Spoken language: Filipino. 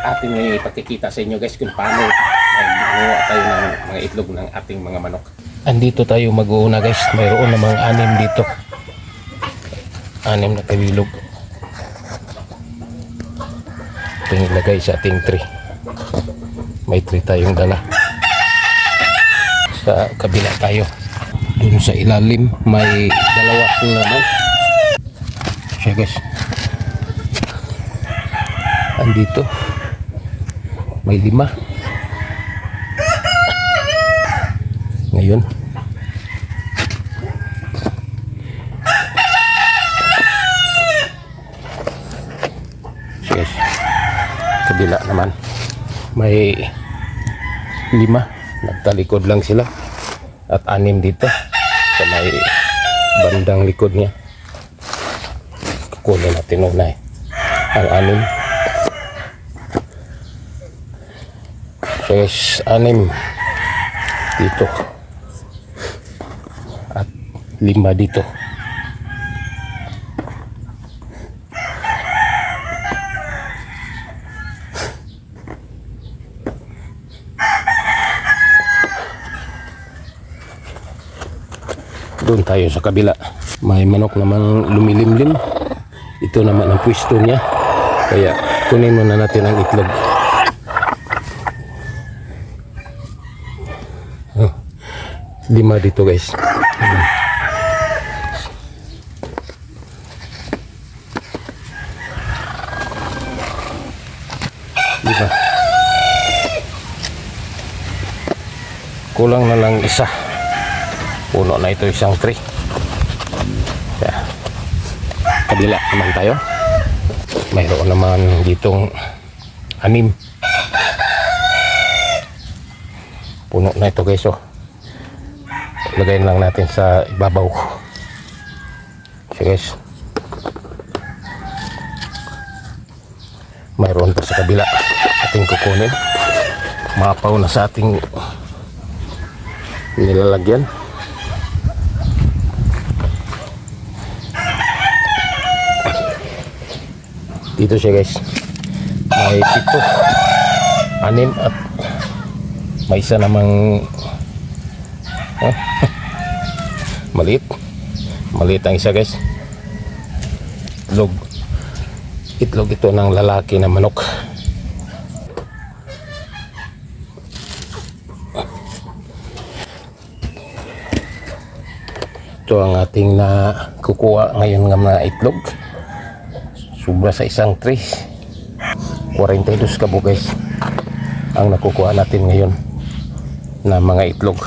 atin ngayon ipakikita sa inyo guys kung paano magbuo tayo ng mga itlog ng ating mga manok. Andito tayo mag-uuna guys, mayroon namang 6 dito, 6 na kabilog. Ito yung ilagay sa ating tray. May tray tayong dala. Sa kabila tayo, dun sa ilalim may 2 naman siya guys. Andito may 5 ngayon. So guys, kabila naman may 5, nagtalikod lang sila, at 6 dito sa may bandang likod niya. Kukunin natin unay ang 6. So guys, 6 dito at 5 dito. Doon tayo sa kabila, may manok namang lumilimlim. Ito naman ang pwesto niya, kaya kunin muna natin ang itlog. 5 dito guys. Diba? Kulang na lang isa. Puno na ito isang tray. Kaya, kabila naman tayo. Mayroon naman ditong 6. Puno na ito guys. Oh. Lagayin lang natin sa ibabaw. So guys, mayroon pa sa kabila ating kukunin. Mapaw na sa ating nilalagyan. Dito siya guys, may 7, 6 at may isa namang maliit ang isa guys. Itlog ito ng lalaki na manok. Ito ang ating kukuha ngayon ng mga itlog. Sobra sa isang tray, 42 kabo guys ang nakukuha natin ngayon na mga itlog.